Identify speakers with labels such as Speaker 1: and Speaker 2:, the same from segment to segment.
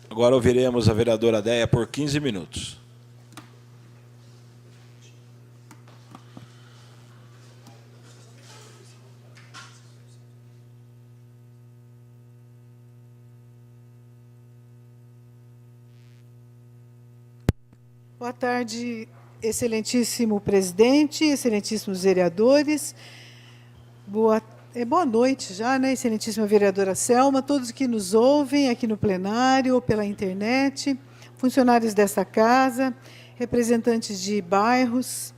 Speaker 1: Agora ouviremos a vereadora Déia por 15 minutos.
Speaker 2: Boa tarde, excelentíssimo presidente, excelentíssimos vereadores. Boa noite já, né, excelentíssima vereadora Selma, todos que nos ouvem aqui no plenário ou pela internet, funcionários desta casa, representantes de bairros,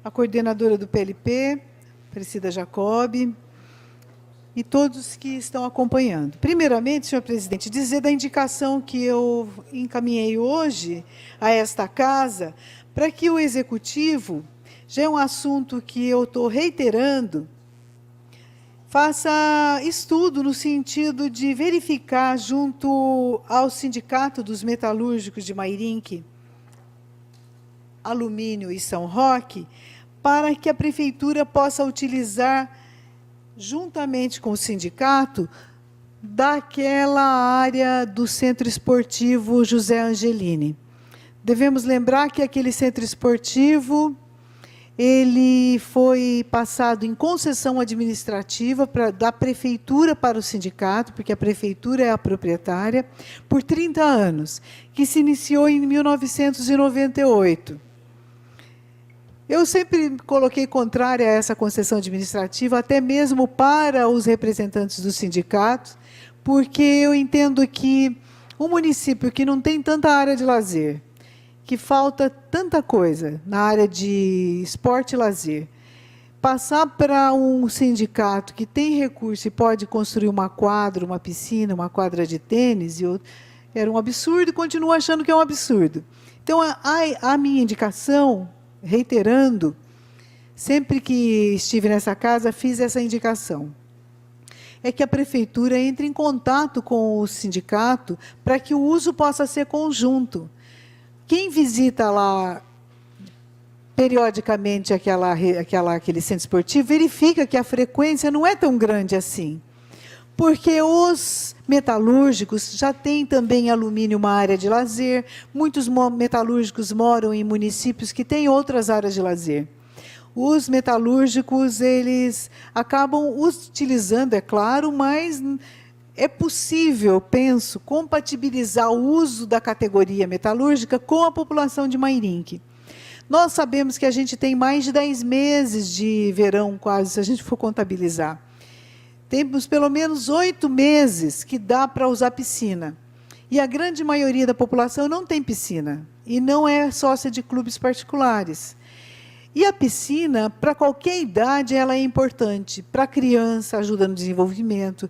Speaker 2: a coordenadora do PLP, Priscila Jacob, e todos que estão acompanhando. Primeiramente, senhor presidente, dizer da indicação que eu encaminhei hoje a esta casa, para que o executivo, já é um assunto que eu estou reiterando, faça estudo no sentido de verificar junto ao Sindicato dos Metalúrgicos de Mairinque, Alumínio e São Roque, para que a prefeitura possa utilizar, juntamente com o sindicato, daquela área do Centro Esportivo José Angelini. Devemos lembrar que aquele centro esportivo, ele foi passado em concessão administrativa da prefeitura para o sindicato, porque a prefeitura é a proprietária, por 30 anos, que se iniciou em 1998. Eu sempre coloquei contrária a essa concessão administrativa, até mesmo para os representantes dos sindicatos, porque eu entendo que um município que não tem tanta área de lazer, que falta tanta coisa na área de esporte e lazer, passar para um sindicato que tem recurso e pode construir uma quadra, uma piscina, uma quadra de tênis, era um absurdo e continuo achando que é um absurdo. Então, a minha indicação, reiterando, sempre que estive nessa casa, fiz essa indicação, é que a prefeitura entre em contato com o sindicato para que o uso possa ser conjunto. Quem visita lá periodicamente aquele centro esportivo, verifica que a frequência não é tão grande assim, porque os metalúrgicos já têm também alumínio uma área de lazer, muitos metalúrgicos moram em municípios que têm outras áreas de lazer. Os metalúrgicos, eles acabam utilizando, é claro, mas é possível, penso, compatibilizar o uso da categoria metalúrgica com a população de Mairinque. Nós sabemos que a gente tem mais de 10 meses de verão, quase, se a gente for contabilizar. Temos pelo menos 8 meses que dá para usar piscina. E a grande maioria da população não tem piscina, e não é sócia de clubes particulares. E a piscina, para qualquer idade, ela é importante. Para criança, ajuda no desenvolvimento.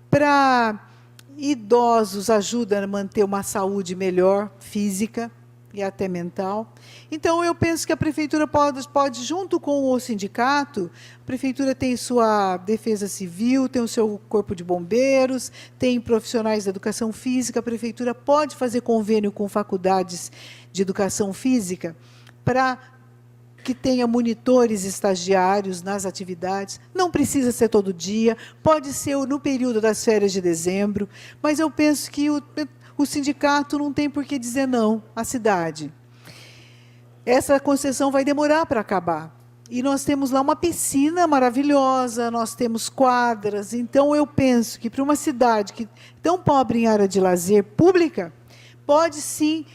Speaker 2: Para idosos, ajuda a manter uma saúde melhor, física e até mental. Então, eu penso que a prefeitura pode, junto com o sindicato, a prefeitura tem sua defesa civil, tem o seu corpo de bombeiros, tem profissionais da educação física, a prefeitura pode fazer convênio com faculdades de educação física para que tenha monitores estagiários nas atividades, não precisa ser todo dia, pode ser no período das férias de dezembro, mas eu penso que o sindicato não tem por que dizer não à cidade. Essa concessão vai demorar para acabar. E nós temos lá uma piscina maravilhosa, nós temos quadras, então eu penso que para uma cidade que tão pobre em área de lazer pública, pode sim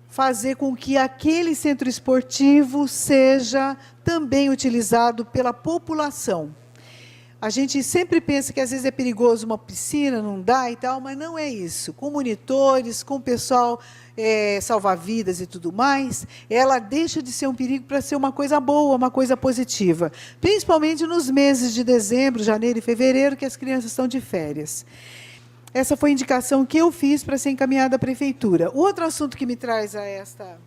Speaker 2: fazer com que aquele centro esportivo seja também utilizado pela população. A gente sempre pensa que às vezes é perigoso uma piscina, não dá e tal, mas não é isso. Com monitores, com o pessoal salva-vidas e tudo mais, ela deixa de ser um perigo para ser uma coisa boa, uma coisa positiva. Principalmente nos meses de dezembro, janeiro e fevereiro, que as crianças estão de férias. Essa foi a indicação que eu fiz para ser encaminhada à prefeitura. O outro assunto que me traz a esta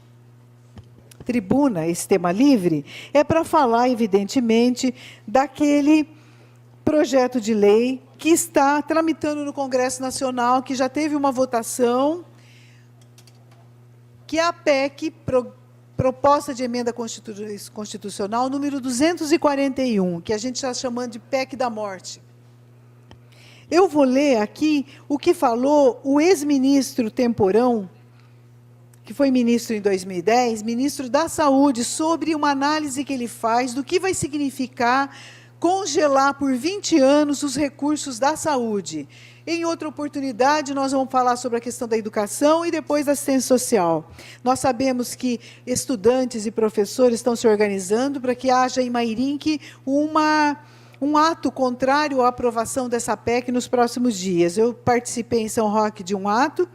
Speaker 2: tribuna, esse tema livre, é para falar, evidentemente, daquele projeto de lei que está tramitando no Congresso Nacional, que já teve uma votação, que é a PEC, Proposta de Emenda Constitucional, número 241, que a gente está chamando de PEC da Morte. Eu vou ler aqui o que falou o ex-ministro Temporão, que foi ministro em 2010, ministro da Saúde, sobre uma análise que ele faz do que vai significar congelar por 20 anos os recursos da saúde. Em outra oportunidade, nós vamos falar sobre a questão da educação e depois da assistência social. Nós sabemos que estudantes e professores estão se organizando para que haja em Mairinque um ato contrário à aprovação dessa PEC nos próximos dias. Eu participei em São Roque de um ato,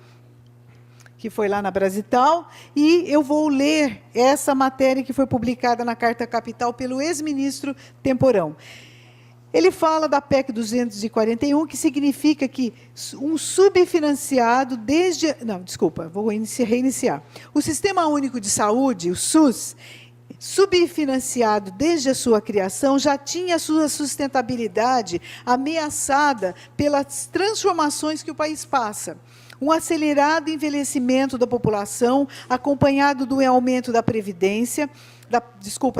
Speaker 2: que foi lá na Brasital, e eu vou ler essa matéria que foi publicada na Carta Capital pelo ex-ministro Temporão. Ele fala da PEC 241, que significa que um subfinanciado desde... Não, desculpa, vou reiniciar. O Sistema Único de Saúde, o SUS, subfinanciado desde a sua criação, já tinha a sua sustentabilidade ameaçada pelas transformações que o país passa. Um acelerado envelhecimento da população, acompanhado do aumento da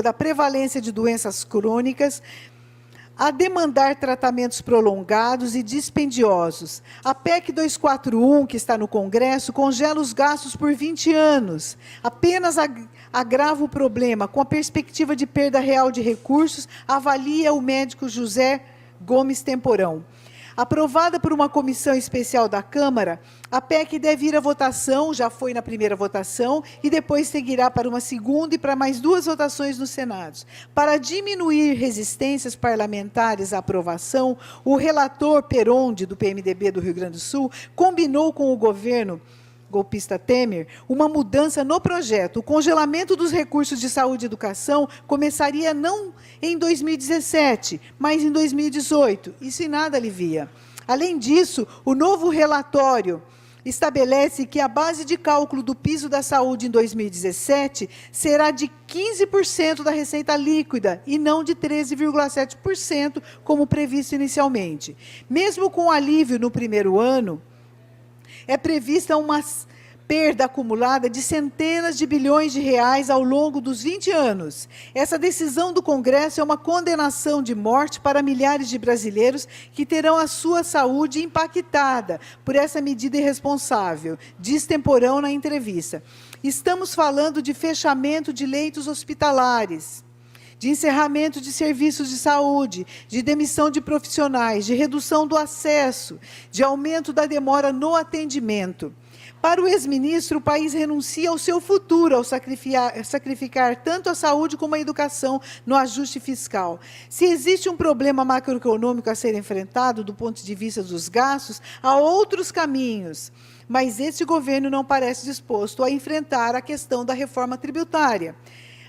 Speaker 2: da prevalência de doenças crônicas, a demandar tratamentos prolongados e dispendiosos. A PEC 241, que está no Congresso, congela os gastos por 20 anos. Apenas agrava o problema, com a perspectiva de perda real de recursos, avalia o médico José Gomes Temporão. Aprovada por uma comissão especial da Câmara, a PEC deve ir à votação, já foi na primeira votação, e depois seguirá para uma segunda e para mais 2 votações no Senado. Para diminuir resistências parlamentares à aprovação, o relator Peronde, do PMDB do Rio Grande do Sul, combinou com o governo golpista Temer, uma mudança no projeto. O congelamento dos recursos de saúde e educação começaria não em 2017, mas em 2018. Isso em nada alivia. Além disso, o novo relatório estabelece que a base de cálculo do piso da saúde em 2017 será de 15% da receita líquida e não de 13,7%, como previsto inicialmente. Mesmo com alívio no primeiro ano, é prevista uma perda acumulada de centenas de bilhões de reais ao longo dos 20 anos. Essa decisão do Congresso é uma condenação de morte para milhares de brasileiros que terão a sua saúde impactada por essa medida irresponsável, diz Temporão na entrevista. Estamos falando de fechamento de leitos hospitalares, de encerramento de serviços de saúde, de demissão de profissionais, de redução do acesso, de aumento da demora no atendimento. Para o ex-ministro, o país renuncia ao seu futuro ao sacrificar tanto a saúde como a educação no ajuste fiscal. Se existe um problema macroeconômico a ser enfrentado do ponto de vista dos gastos, há outros caminhos, mas esse governo não parece disposto a enfrentar a questão da reforma tributária.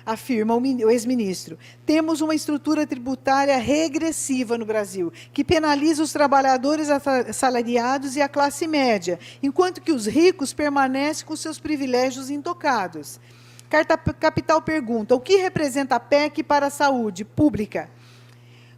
Speaker 2: Afirma o ex-ministro. Temos uma estrutura tributária regressiva no Brasil, que penaliza os trabalhadores assalariados e a classe média, enquanto que os ricos permanecem com seus privilégios intocados. Carta Capital pergunta, o que representa a PEC para a saúde pública?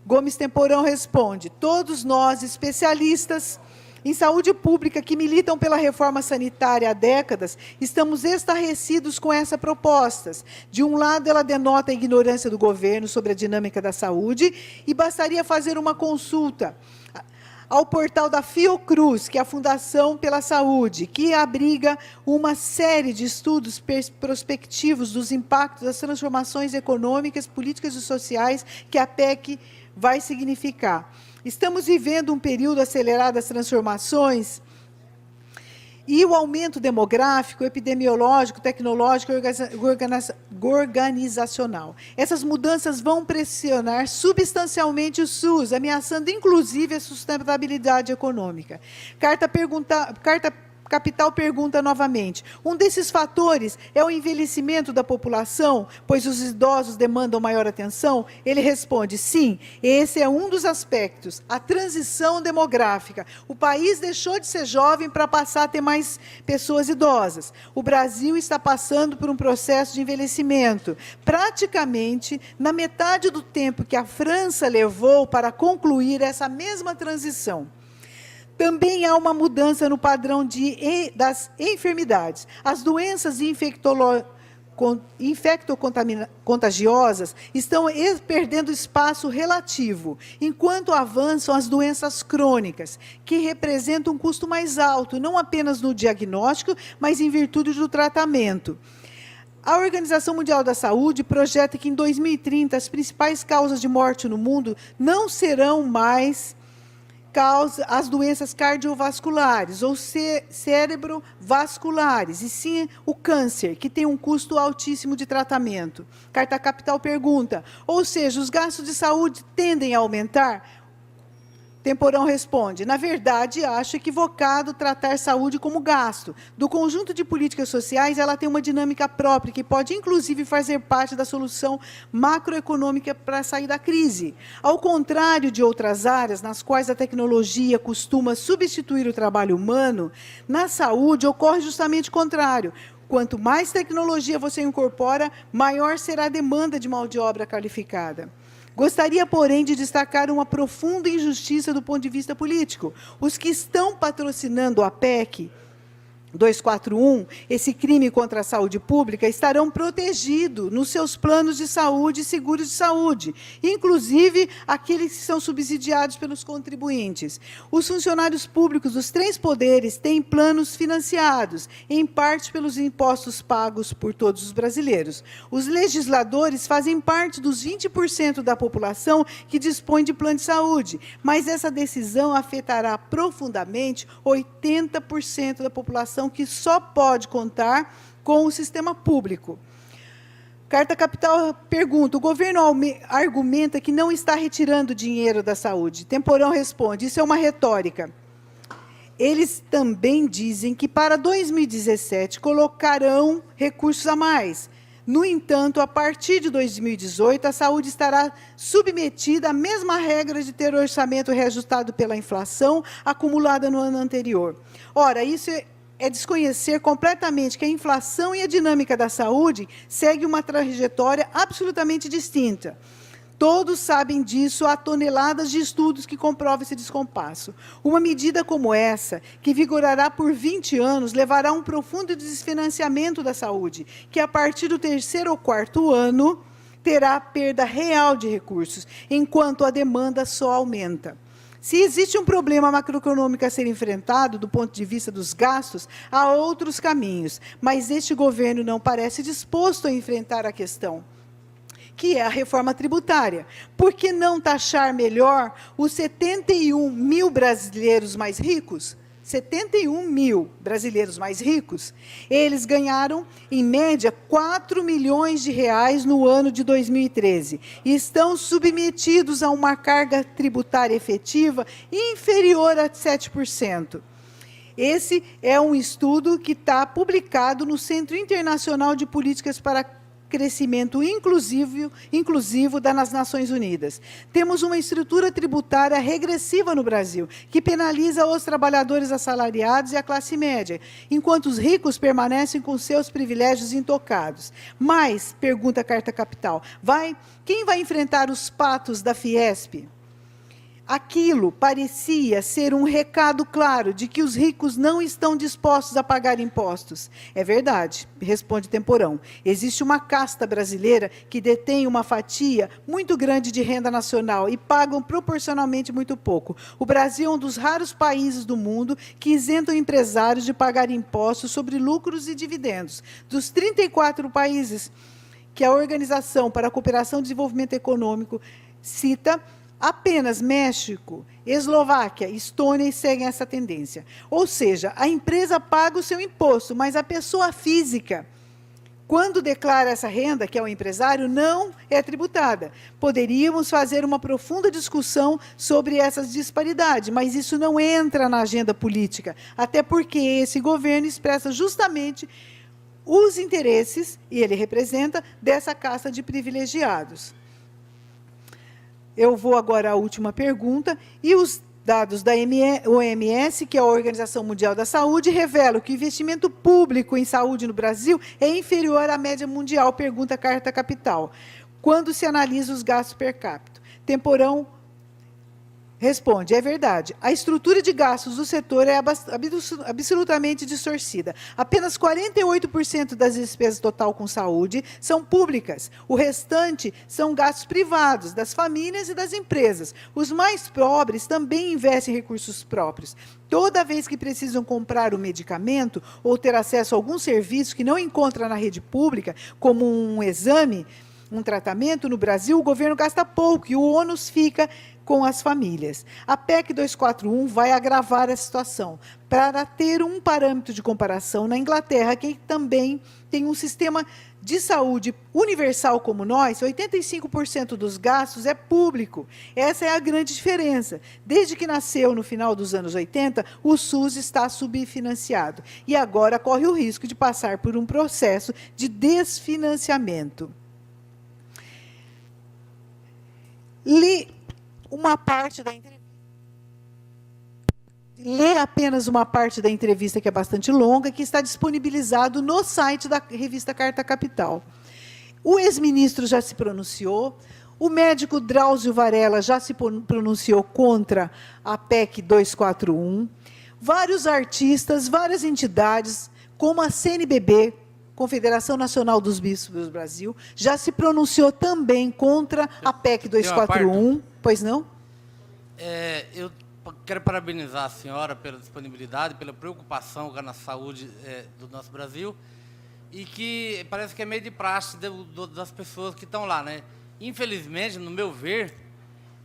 Speaker 2: Gomes Temporão responde, todos nós, especialistas em saúde pública que militam pela reforma sanitária há décadas, estamos estarrecidos com essas propostas. De um lado, ela denota a ignorância do governo sobre a dinâmica da saúde e bastaria fazer uma consulta ao portal da Fiocruz, que é a Fundação pela Saúde, que abriga uma série de estudos prospectivos dos impactos das transformações econômicas, políticas e sociais que a PEC vai significar. Estamos vivendo um período acelerado das transformações e o aumento demográfico, epidemiológico, tecnológico e organizacional. Essas mudanças vão pressionar substancialmente o SUS, ameaçando inclusive a sustentabilidade econômica. Carta Capital pergunta novamente, um desses fatores é o envelhecimento da população, pois os idosos demandam maior atenção? Ele responde, sim, esse é um dos aspectos, a transição demográfica. O país deixou de ser jovem para passar a ter mais pessoas idosas. O Brasil está passando por um processo de envelhecimento, praticamente na metade do tempo que a França levou para concluir essa mesma transição. Também há uma mudança no padrão das enfermidades. As doenças infectocontagiosas estão perdendo espaço relativo, enquanto avançam as doenças crônicas, que representam um custo mais alto, não apenas no diagnóstico, mas em virtude do tratamento. A Organização Mundial da Saúde projeta que em 2030 as principais causas de morte no mundo não serão mais as doenças cardiovasculares ou cerebrovasculares, e sim o câncer, que tem um custo altíssimo de tratamento. Carta Capital pergunta, ou seja, os gastos de saúde tendem a aumentar? Temporão responde, na verdade, acho equivocado tratar saúde como gasto. Do conjunto de políticas sociais, ela tem uma dinâmica própria, que pode, inclusive, fazer parte da solução macroeconômica para sair da crise. Ao contrário de outras áreas, nas quais a tecnologia costuma substituir o trabalho humano, na saúde ocorre justamente o contrário. Quanto mais tecnologia você incorpora, maior será a demanda de mão de obra qualificada. Gostaria, porém, de destacar uma profunda injustiça do ponto de vista político. Os que estão patrocinando a PEC 241, esse crime contra a saúde pública, estarão protegidos nos seus planos de saúde e seguros de saúde, inclusive aqueles que são subsidiados pelos contribuintes. Os funcionários públicos dos 3 poderes têm planos financiados, em parte pelos impostos pagos por todos os brasileiros. Os legisladores fazem parte dos 20% da população que dispõe de plano de saúde, mas essa decisão afetará profundamente 80% da população que só pode contar com o sistema público. Carta Capital pergunta, o governo argumenta que não está retirando dinheiro da saúde. Temporão responde, isso é uma retórica. Eles também dizem que para 2017 colocarão recursos a mais. No entanto, a partir de 2018, a saúde estará submetida à mesma regra de ter orçamento reajustado pela inflação acumulada no ano anterior. Ora, isso é desconhecer completamente que a inflação e a dinâmica da saúde seguem uma trajetória absolutamente distinta. Todos sabem disso, há toneladas de estudos que comprovam esse descompasso. Uma medida como essa, que vigorará por 20 anos, levará a um profundo desfinanciamento da saúde, que a partir do 3º ou 4º ano terá perda real de recursos, enquanto a demanda só aumenta. Se existe um problema macroeconômico a ser enfrentado, do ponto de vista dos gastos, há outros caminhos, mas este governo não parece disposto a enfrentar a questão, que é a reforma tributária. Por que não taxar melhor os 71 mil brasileiros mais ricos? 71 mil brasileiros mais ricos, eles ganharam, em média, 4 milhões de reais no ano de 2013 e estão submetidos a uma carga tributária efetiva inferior a 7%. Esse é um estudo que está publicado no Centro Internacional de Políticas para Crescimento inclusivo das Nações Unidas. Temos uma estrutura tributária regressiva no Brasil, que penaliza os trabalhadores assalariados e a classe média, enquanto os ricos permanecem com seus privilégios intocados. Mas, pergunta a Carta Capital, quem vai enfrentar os patos da Fiesp? Aquilo parecia ser um recado claro de que os ricos não estão dispostos a pagar impostos. É verdade, responde Temporão. Existe uma casta brasileira que detém uma fatia muito grande de renda nacional e pagam proporcionalmente muito pouco. O Brasil é um dos raros países do mundo que isentam empresários de pagar impostos sobre lucros e dividendos. Dos 34 países que a Organização para a Cooperação e Desenvolvimento Econômico cita, apenas México, Eslováquia, Estônia seguem essa tendência. Ou seja, a empresa paga o seu imposto, mas a pessoa física, quando declara essa renda, que é o empresário, não é tributada. Poderíamos fazer uma profunda discussão sobre essas disparidades, mas isso não entra na agenda política, até porque esse governo expressa justamente os interesses, e ele representa, dessa casta de privilegiados. Eu vou agora à última pergunta, e os dados da OMS, que é a Organização Mundial da Saúde, revelam que o investimento público em saúde no Brasil é inferior à média mundial, pergunta a Carta Capital, quando se analisa os gastos per capita. Temporão Responde, é verdade. A estrutura de gastos do setor é absolutamente distorcida. Apenas 48% das despesas total com saúde são públicas. O restante são gastos privados, das famílias e das empresas. Os mais pobres também investem em recursos próprios. Toda vez que precisam comprar um medicamento ou ter acesso a algum serviço que não encontra na rede pública, como um exame, um tratamento, no Brasil, o governo gasta pouco e o ônus fica com as famílias. A PEC 241 vai agravar a situação. Para ter um parâmetro de comparação, na Inglaterra, que também tem um sistema de saúde universal como nós, 85% dos gastos é público. Essa é a grande diferença. Desde que nasceu no final dos anos 80, o SUS está subfinanciado e agora corre o risco de passar por um processo de desfinanciamento. Li uma parte da entrevista. Lê apenas uma parte da entrevista, que é bastante longa, que está disponibilizado no site da revista Carta Capital. O ex-ministro já se pronunciou, o médico Drauzio Varela já se pronunciou contra a PEC 241, vários artistas, várias entidades, como a CNBB, Confederação Nacional dos Bispos do Brasil, já se pronunciou também contra a PEC 241. Pois não?
Speaker 3: Eu quero parabenizar a senhora pela disponibilidade, pela preocupação com a saúde do nosso Brasil, e que parece que é meio de praxe das pessoas que estão lá, né? Infelizmente, no meu ver,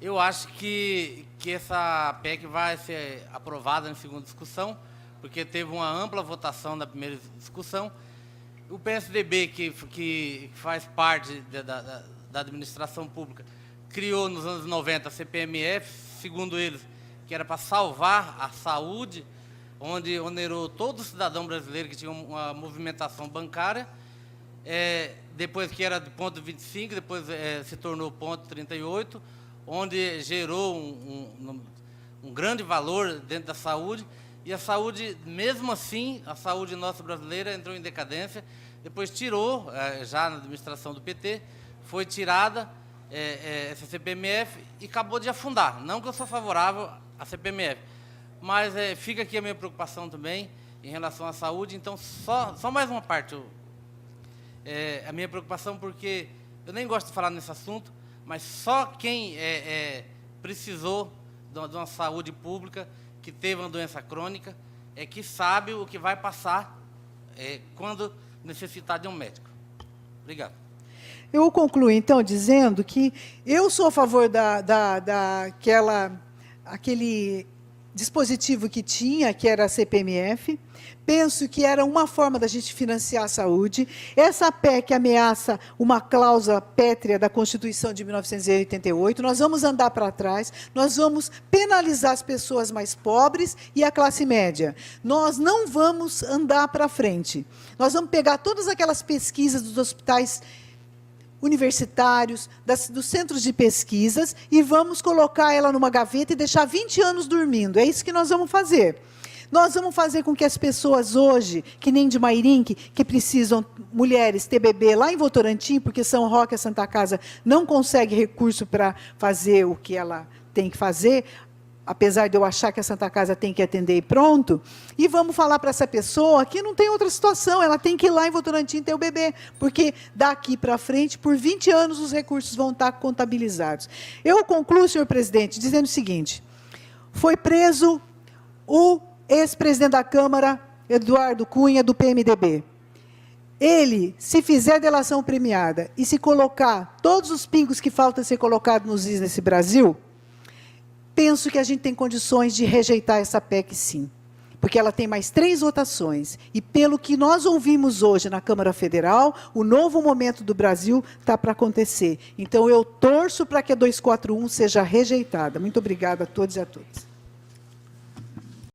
Speaker 3: eu acho que essa PEC vai ser aprovada em segunda discussão, porque teve uma ampla votação na primeira discussão. O PSDB, que faz parte da administração pública, criou nos anos 90 a CPMF, segundo eles, que era para salvar a saúde, onde onerou todo cidadão brasileiro que tinha uma movimentação bancária, depois que era de ponto 25, depois se tornou ponto 38, onde gerou um grande valor dentro da saúde, e a saúde, mesmo assim, a saúde nossa brasileira entrou em decadência, depois tirou, já na administração do PT, foi tirada essa CPMF e acabou de afundar. Não que eu sou favorável à CPMF, mas fica aqui a minha preocupação também em relação à saúde. Então, só mais uma parte. A minha preocupação, porque eu nem gosto de falar nesse assunto, mas só quem precisou de uma saúde pública, que teve uma doença crônica, que sabe o que vai passar quando necessitar de um médico. Obrigado.
Speaker 2: Eu concluo, então, dizendo que eu sou a favor aquele dispositivo que tinha, que era a CPMF. Penso que era uma forma da gente financiar a saúde. Essa PEC ameaça uma cláusula pétrea da Constituição de 1988. Nós vamos andar para trás, nós vamos penalizar as pessoas mais pobres e a classe média. Nós não vamos andar para frente. Nós vamos pegar todas aquelas pesquisas dos hospitais universitários, dos centros de pesquisas, e vamos colocar ela numa gaveta e deixar 20 anos dormindo. É isso que nós vamos fazer. Nós vamos fazer com que as pessoas hoje, que nem de Mairinque, que precisam, mulheres, ter bebê lá em Votorantim, porque São Roque, a Santa Casa, não consegue recurso para fazer o que ela tem que fazer, apesar de eu achar que a Santa Casa tem que atender e pronto, e vamos falar para essa pessoa que não tem outra situação, ela tem que ir lá em Votorantim ter o bebê, porque daqui para frente, por 20 anos, os recursos vão estar contabilizados. Eu concluo, senhor presidente, dizendo o seguinte: foi preso o ex-presidente da Câmara, Eduardo Cunha, do PMDB. Ele, se fizer delação premiada e se colocar todos os pingos que faltam ser colocados nos is nesse Brasil, penso que a gente tem condições de rejeitar essa PEC, sim. Porque ela tem mais 3 votações. E pelo que nós ouvimos hoje na Câmara Federal, o novo momento do Brasil está para acontecer. Então, eu torço para que a 241 seja rejeitada. Muito obrigada a todos e a todas.